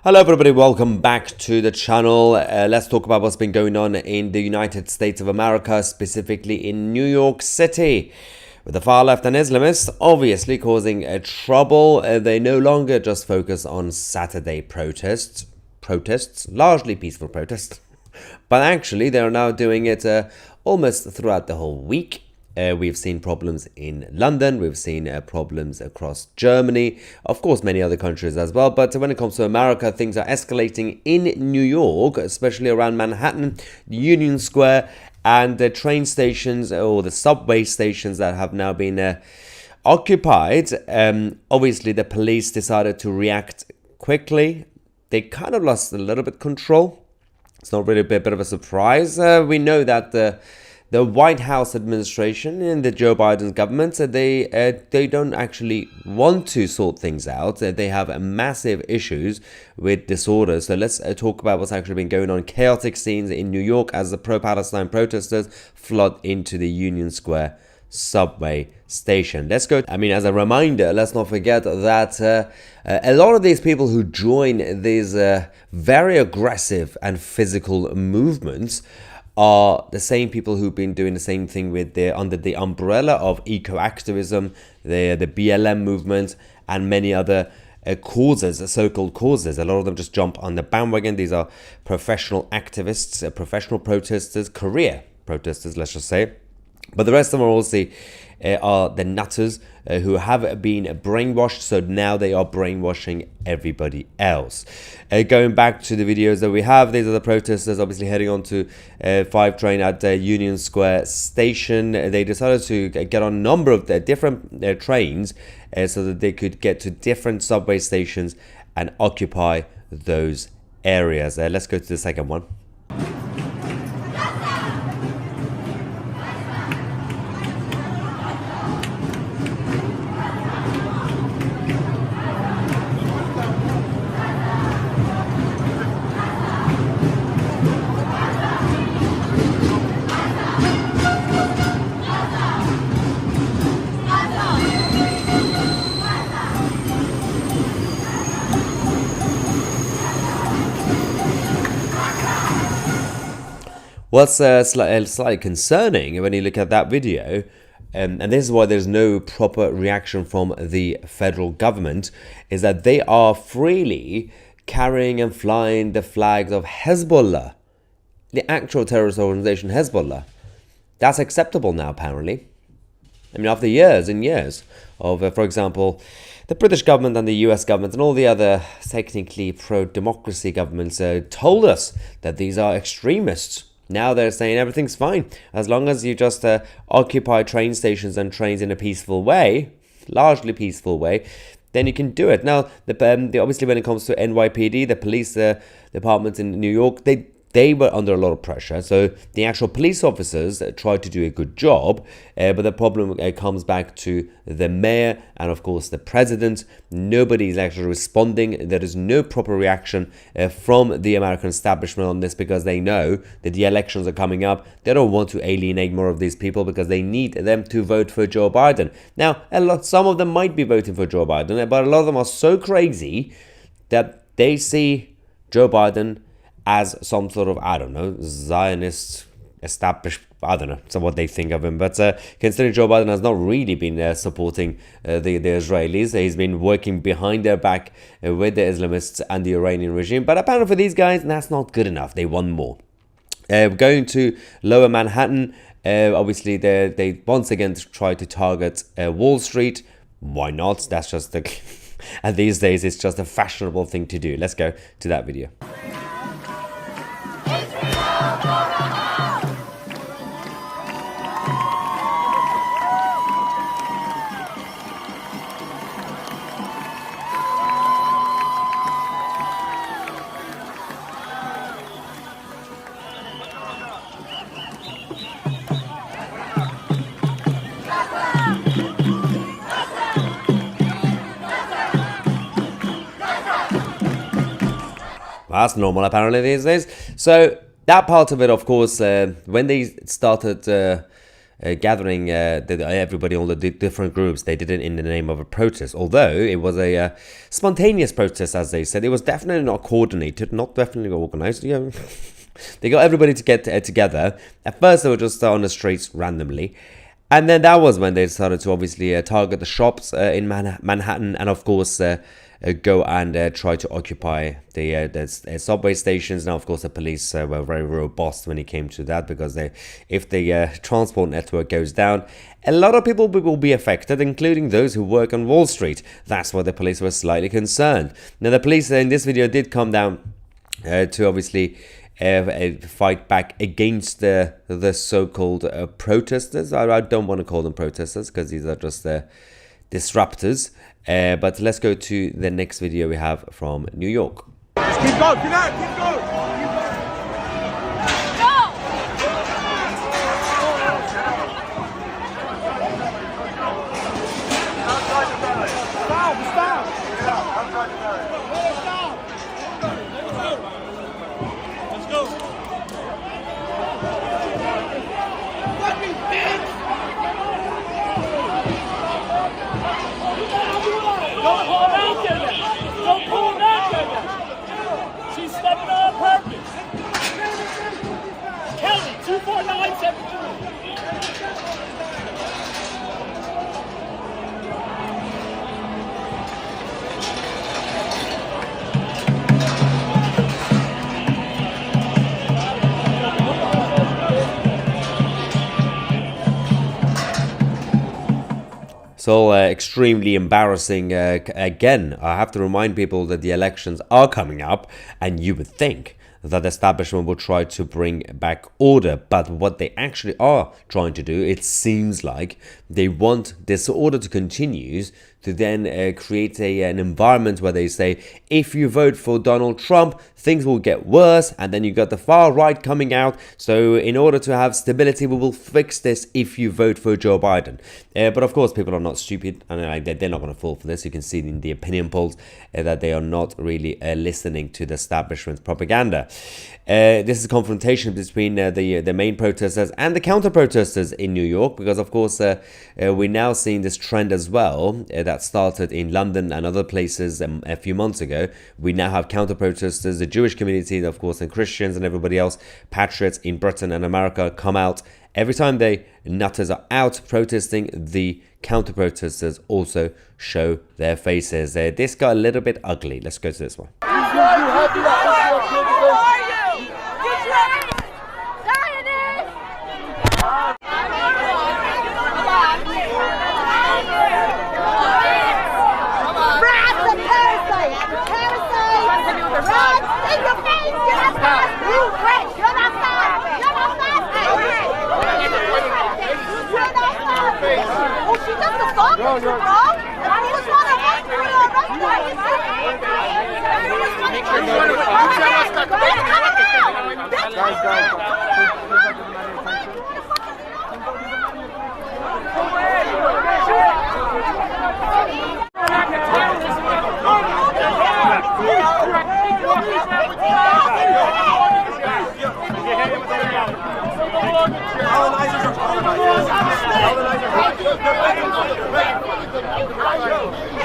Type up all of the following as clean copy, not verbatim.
Hello everybody, welcome back to the channel. Let's talk about what's been going on in the United States of America, specifically in New York City, with the far left and Islamists obviously causing trouble. They no longer just focus on Saturday protests, largely peaceful protests, but actually they are now doing it almost throughout the whole week. We've seen problems in London, we've seen problems across Germany, of course many other countries as well, but when it comes to America, things are escalating in New York, especially around Manhattan, Union Square, and the train stations or the subway stations that have now been occupied. Obviously the police decided to react quickly. They kind of lost a little bit control. It's not really a bit of a surprise. We know that the White House administration and the Joe Biden's government, they don't actually want to sort things out. They have massive issues with disorders. So let's talk about what's actually been going on. Chaotic scenes in New York as the pro-Palestine protesters flood into the Union Square subway station. Let's go. As a reminder, let's not forget that a lot of these people who join these very aggressive and physical movements are the same people who've been doing the same thing with under the umbrella of eco-activism, the BLM movement, and many other causes, so-called causes. A lot of them just jump on the bandwagon. These are professional activists, professional protesters, career protesters, let's just say. But the rest of them are also are the nutters who have been brainwashed, so now they are brainwashing everybody else. Going back to the videos that we have, these are the protesters obviously heading on to 5 train at Union Square station. They decided to get on a number of different trains so that they could get to different subway stations and occupy those areas. Let's go to the second one. What's slightly concerning when you look at that video, and this is why there's no proper reaction from the federal government, is that they are freely carrying and flying the flags of Hezbollah, the actual terrorist organization Hezbollah. That's acceptable now, apparently. After years and years of, for example, the British government and the US government and all the other technically pro-democracy governments told us that these are extremists. Now they're saying everything's fine as long as you just occupy train stations and trains in a peaceful way, largely peaceful way, then you can do it. Now, obviously when it comes to NYPD, the police department in New York, they were under a lot of pressure. So the actual police officers tried to do a good job, but the problem comes back to the mayor and of course the president. Nobody is actually responding. There is no proper reaction from the American establishment on this, because they know that the elections are coming up. They don't want to alienate more of these people because they need them to vote for Joe Biden. Now, some of them might be voting for Joe Biden, but a lot of them are so crazy that they see Joe Biden as some sort of, I don't know, Zionist established, I don't know, so what they think of him. But considering Joe Biden has not really been supporting the Israelis, he's been working behind their back with the Islamists and the Iranian regime. But apparently for these guys, that's not good enough. They want more. Going to Lower Manhattan, obviously they once again try to target Wall Street. Why not? That's just the... and these days, it's just a fashionable thing to do. Let's go to that video. That's normal apparently these days. So that part of it, of course, when they started gathering everybody, all the different groups. They did it in the name of a protest, although it was a spontaneous protest, as they said. It was definitely not coordinated, not definitely organized. They got everybody to get together. At first, they were just on the streets randomly. And then that was when they started to obviously target the shops in Manhattan, and of course go and try to occupy the subway stations. Now, of course, the police were very robust when it came to that, because if the transport network goes down, a lot of people will be affected, including those who work on Wall Street. That's why the police were slightly concerned. Now, the police in this video did come down to obviously fight back against the so-called protesters. I don't want to call them protesters, because these are just disruptors. But let's go to the next video we have from New York. Just keep going, keep going. So extremely embarrassing. Again, I have to remind people that the elections are coming up, and you would think that the establishment will try to bring back order. But what they actually are trying to do, it seems like they want this order to continue, to then create an environment where they say, if you vote for Donald Trump, things will get worse, and then you got the far right coming out. So in order to have stability, we will fix this if you vote for Joe Biden. But of course, people are not stupid, and they're not going to fall for this. You can see in the opinion polls that they are not really listening to the establishment's propaganda. This is a confrontation between the main protesters and the counter-protesters in New York, because of course we're now seeing this trend as well that started in London and other places a few months ago. We now have counter-protesters, the Jewish community, of course, and Christians and everybody else, patriots in Britain and America, come out. Every time they nutters are out protesting, the counter-protesters also show their faces. This got a little bit ugly. Let's go to this one.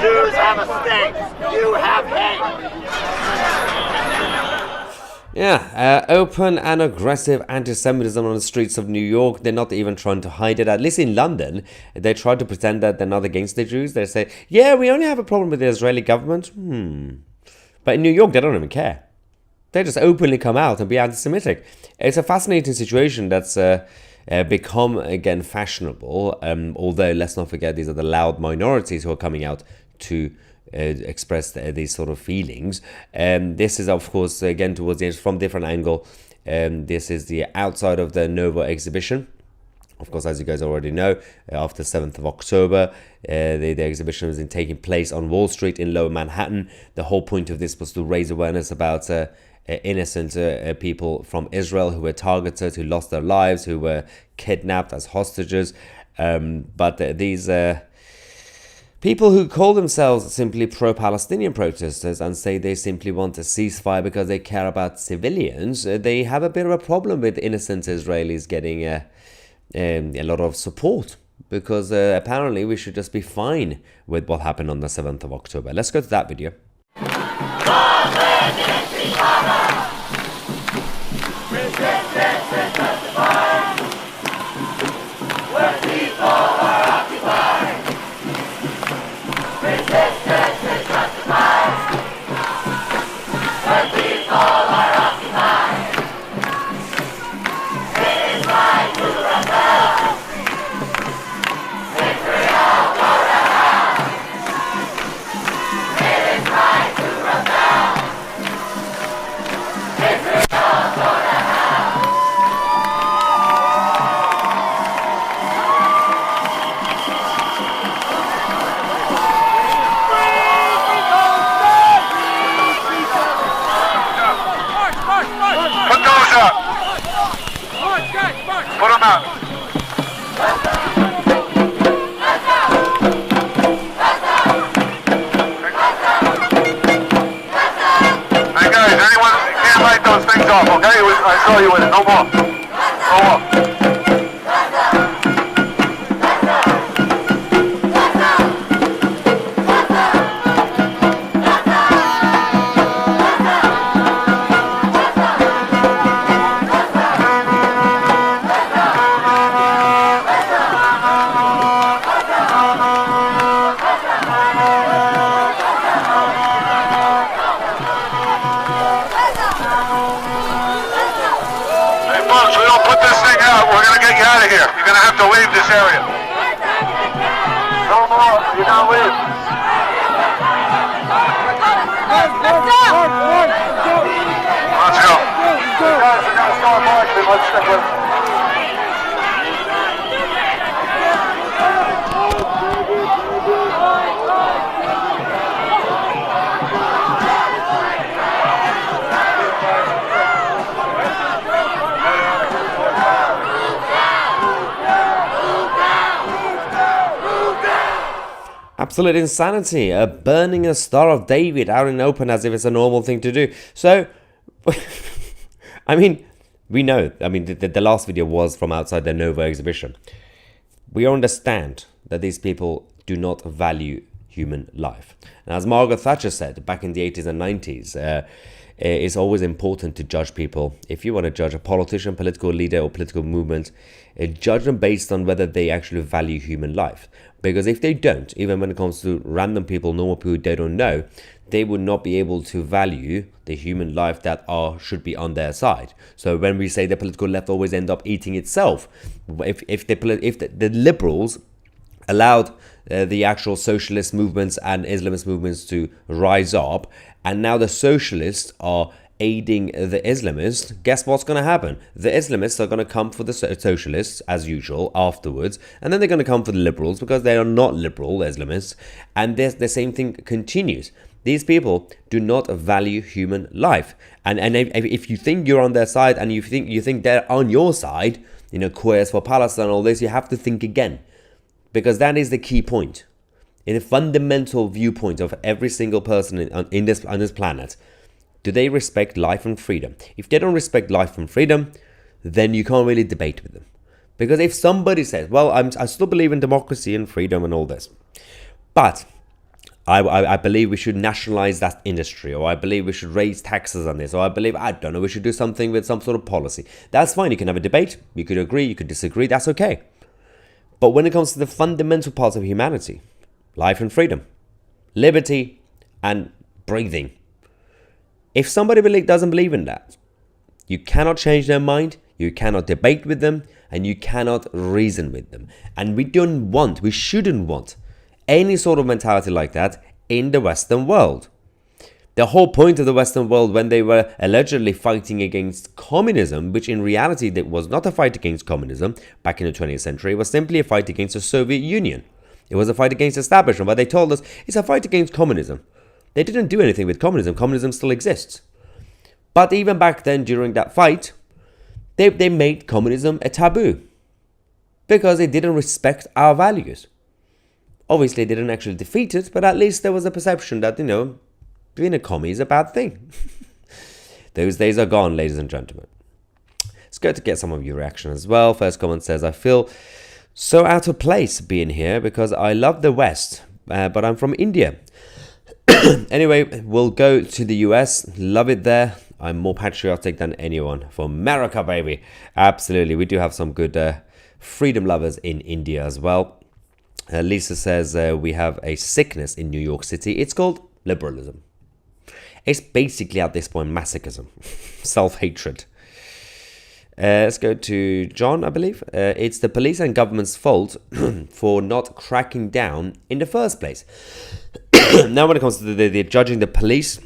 Jews have a state. You have hate. Yeah, open and aggressive anti-Semitism on the streets of New York. They're not even trying to hide it. At least in London, they try to pretend that they're not against the Jews. They say, yeah, we only have a problem with the Israeli government. But in New York, they don't even care. They just openly come out and be anti-Semitic. It's a fascinating situation that's become, again, fashionable. Although, let's not forget, these are the loud minorities who are coming out to express these sort of feelings. This is, of course, again, towards the end, from different angle. This is the outside of the Nova exhibition. Of course, as you guys already know, after 7th of October, the exhibition was taking place on Wall Street in Lower Manhattan. The whole point of this was to raise awareness about innocent people from Israel who were targeted, who lost their lives, who were kidnapped as hostages. But these people who call themselves simply pro-Palestinian protesters and say they simply want a ceasefire because they care about civilians, they have a bit of a problem with innocent Israelis getting a lot of support, because apparently we should just be fine with what happened on the 7th of October. Let's go to that video. Put them out. Hey guys, anyone can't light those things off, okay? I saw you with it. No more. No more. Folks, we don't put this thing out, we're going to get you out of here. You're going to have to leave this area. No more. You're going to leave. Let's go. You guys are going to start marching. Let's stick with it. Absolute insanity. Burning a Star of David out in the open as if it's a normal thing to do. So, I mean, we know. I mean, the last video was from outside the Nova exhibition. We understand that these people do not value human life. And as Margaret Thatcher said back in the 80s and 90s, it's always important to judge people. If you want to judge a politician, political leader, or political movement, judge them based on whether they actually value human life. Because if they don't, even when it comes to random people, normal people they don't know, they would not be able to value the human life that should be on their side. So when we say the political left always end up eating itself, if the liberals allowed the actual socialist movements and Islamist movements to rise up, and now the socialists are aiding the Islamists, guess what's going to happen? The Islamists are going to come for the socialists, as usual, afterwards, and then they're going to come for the liberals, because they are not liberal Islamists, and the same thing continues. These people do not value human life, and if you think you're on their side, and you think they're on your side, you know, queers for Palestine, all this, you have to think again, because that is the key point. In a fundamental viewpoint of every single person on this planet, do they respect life and freedom? If they don't respect life and freedom, then you can't really debate with them. Because if somebody says, well, I still believe in democracy and freedom and all this, but I believe we should nationalize that industry, or I believe we should raise taxes on this, or I believe, I don't know, we should do something with some sort of policy. That's fine. You can have a debate. You could agree. You could disagree. That's okay. But when it comes to the fundamental parts of humanity, life and freedom, liberty and breathing, if somebody doesn't believe in that, you cannot change their mind, you cannot debate with them, and you cannot reason with them. And we shouldn't want any sort of mentality like that in the Western world. The whole point of the Western world, when they were allegedly fighting against communism, which in reality it was not a fight against communism back in the 20th century, it was simply a fight against the Soviet Union. It was a fight against establishment, but they told us it's a fight against communism. They didn't do anything with communism. Communism still exists. But even back then, during that fight, they made communism a taboo, because it didn't respect our values. Obviously, they didn't actually defeat it, but at least there was a perception that, you know, being a commie is a bad thing. Those days are gone, ladies and gentlemen. Let's good to get some of your reaction as well. First comment says, I feel so out of place being here because I love the West, but I'm from India. Anyway, we'll go to the US. Love it there. I'm more patriotic than anyone. For America, baby. Absolutely. We do have some good freedom lovers in India as well. Lisa says we have a sickness in New York City. It's called liberalism. It's basically at this point masochism, self-hatred. Let's go to John, I believe. It's the police and government's fault for not cracking down in the first place. Now, when it comes to the judging the police,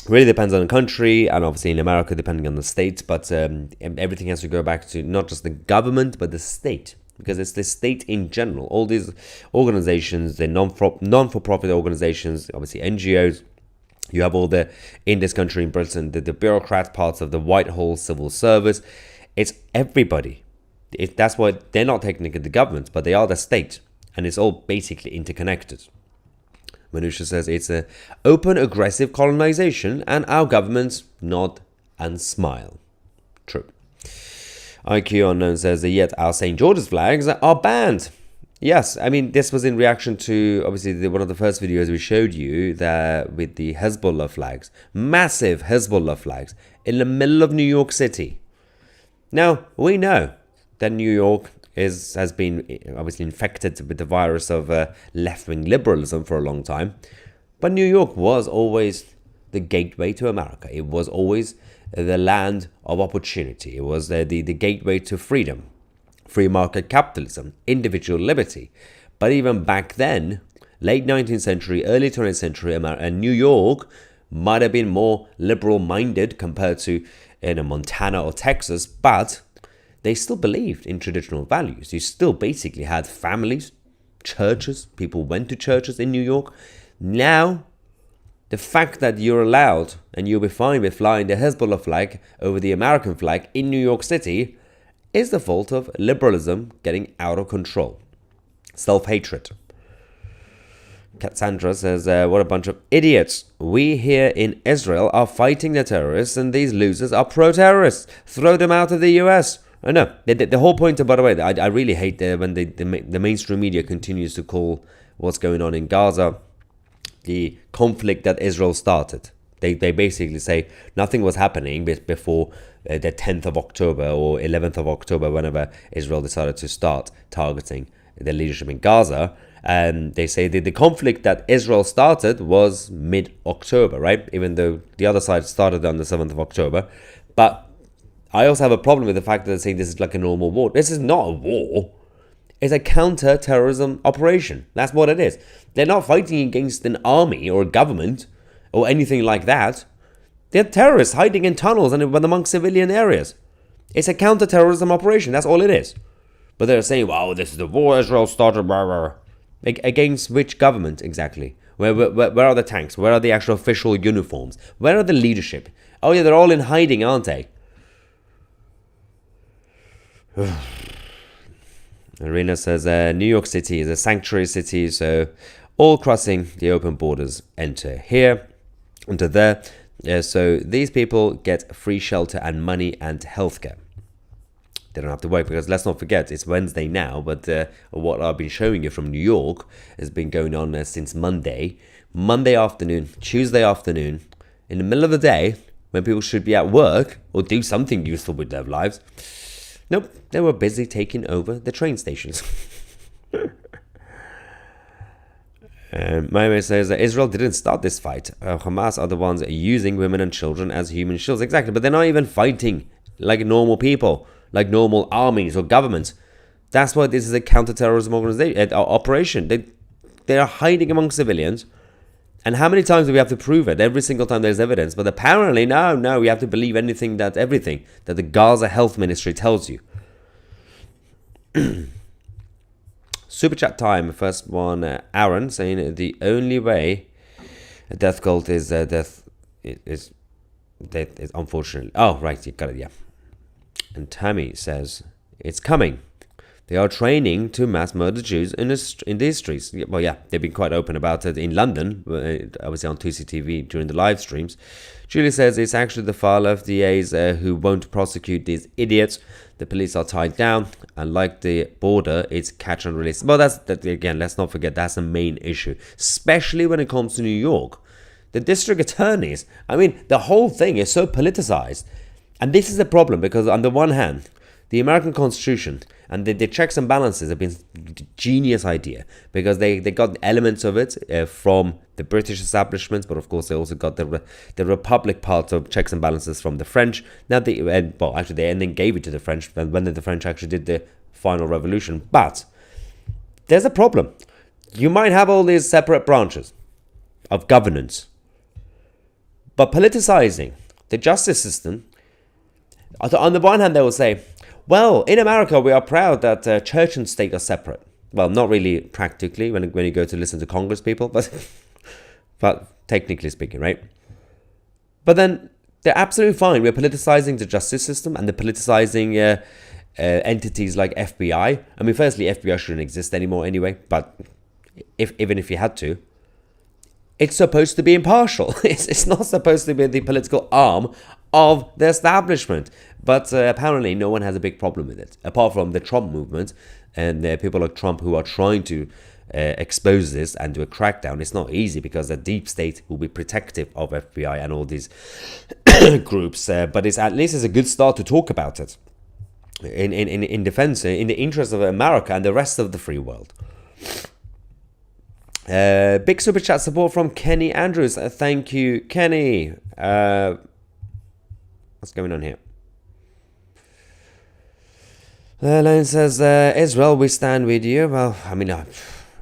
really depends on the country, and obviously in America, depending on the state. But everything has to go back to not just the government, but the state, because it's the state in general. All these organizations, the non-for-profit organizations, obviously NGOs. You have all in this country, in Britain, the bureaucrat parts of the Whitehall civil service. It's everybody. That's why they're not technically the government, but they are the state. And it's all basically interconnected. Manusha says it's an open, aggressive colonization, and our governments nod and smile. True. IQ Unknown says that yet our St. George's flags are banned. Yes, I mean, this was in reaction to, obviously, one of the first videos we showed you there with the Hezbollah flags. Massive Hezbollah flags in the middle of New York City. Now, we know that New York has been obviously infected with the virus of left-wing liberalism for a long time. But New York was always the gateway to America. It was always the land of opportunity. It was the gateway to freedom. Free market capitalism, individual liberty. But even back then, late 19th century, early 20th century, and New York might have been more liberal-minded compared to Montana or Texas, but they still believed in traditional values. You still basically had families, churches, people went to churches in New York. Now, the fact that you're allowed and you'll be fine with flying the Hezbollah flag over the American flag in New York City is the fault of liberalism getting out of control. Self-hatred. Cassandra says, what a bunch of idiots. We here in Israel are fighting the terrorists and these losers are pro-terrorists. Throw them out of the US. I know. The whole point, by the way, I really hate when the mainstream media continues to call what's going on in Gaza the conflict that Israel started. They basically say nothing was happening before the 10th of October or 11th of October, whenever Israel decided to start targeting the leadership in Gaza. And they say that the conflict that Israel started was mid-October, right? Even though the other side started on the 7th of October. But I also have a problem with the fact that they're saying this is like a normal war. This is not a war. It's a counter-terrorism operation. That's what it is. They're not fighting against an army or a government or anything like that. They're terrorists hiding in tunnels and among civilian areas. It's a counter-terrorism operation. That's all it is. But they're saying, wow, this is the war Israel started. Blah, blah. Against which government exactly? Where are the tanks? Where are the actual official uniforms? Where are the leadership? Oh yeah, they're all in hiding, aren't they? Arena says, New York City is a sanctuary city, so all crossing the open borders enter here, enter there. So these people get free shelter and money and healthcare. They don't have to work, because let's not forget, it's Wednesday now, but what I've been showing you from New York has been going on since Monday afternoon, Tuesday afternoon, in the middle of the day, when people should be at work or do something useful with their lives. Nope, they were busy taking over the train stations. Maimei says that Israel didn't start this fight. Hamas are the ones using women and children as human shields. Exactly, but they're not even fighting like normal people, like normal armies or governments. That's why this is a counter-terrorism operation. They are hiding among civilians. And how many times do we have to prove it? Every single time there's evidence. But apparently, no, we have to believe everything that the Gaza Health Ministry tells you. Super chat time. First one, Aaron, saying the only way a death cult is death is unfortunately. Oh, right, you got it, yeah. And Tammy says, it's coming. They are training to mass murder Jews in these streets. Well, yeah, they've been quite open about it in London, obviously on 2CTV during the live streams. Julie says it's actually the far left DAs who won't prosecute these idiots. The police are tied down, and like the border, it's catch and release. Well, that again, let's not forget, that's the main issue, especially when it comes to New York. The district attorneys, I mean, the whole thing is so politicized. And this is the problem, because on the one hand, the American Constitution and the checks and balances have been a genius idea, because they got elements of it from the British establishment, but of course they also got the Republic part of checks and balances from the French. Now they then gave it to the French when the French actually did the final revolution. But there's a problem. You might have all these separate branches of governance, but politicizing the justice system, on the one hand, they will say, well, in America, we are proud that church and state are separate. Well, not really practically when you go to listen to Congress people, but technically speaking, right? But then they're absolutely fine. We're politicizing the justice system, and they're politicizing entities like FBI. I mean, firstly, FBI shouldn't exist anymore anyway, but even if you had to, it's supposed to be impartial. It's not supposed to be the political arm of the establishment. But apparently no one has a big problem with it, apart from the Trump movement and people like Trump who are trying to expose this and do a crackdown. It's not easy because the deep state will be protective of FBI and all these groups. But at least it's a good start to talk about it in defense, in the interest of America and the rest of the free world. Big super chat support from Kenny Andrews. Thank you, Kenny. What's going on here? Lane says, Israel, we stand with you. Well, I mean,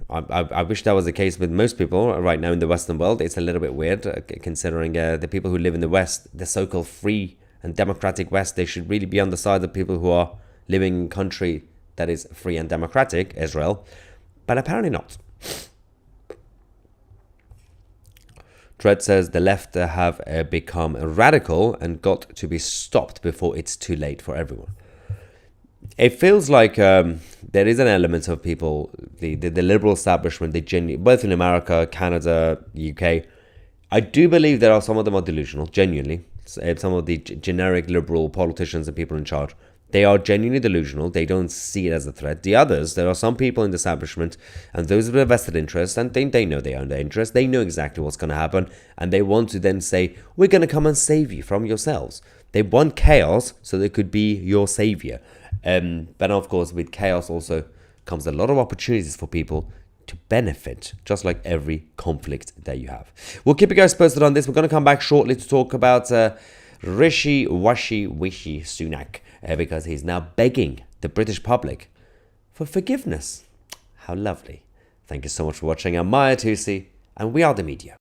I wish that was the case with most people right now in the Western world. It's a little bit weird considering the people who live in the West, the so-called free and democratic West, they should really be on the side of people who are living in a country that is free and democratic, Israel. But apparently not. Tread says the left have become radical and got to be stopped before it's too late for everyone. It feels like there is an element of people, the liberal establishment, both in America, Canada, UK. I do believe some of them are delusional, genuinely. Some of the generic liberal politicians and people in charge, they are genuinely delusional. They don't see it as a threat. The others, there are some people in the establishment, and those with a vested interest, and they know they own their interest. They know exactly what's going to happen, and they want to then say, we're going to come and save you from yourselves. They want chaos so they could be your savior. But of course, with chaos also comes a lot of opportunities for people to benefit, just like every conflict that you have. We'll keep you guys posted on this. We're going to come back shortly to talk about Rishi Sunak, because he's now begging the British public for forgiveness. How lovely. Thank you so much for watching. I'm Maya Tusi, and we are the media.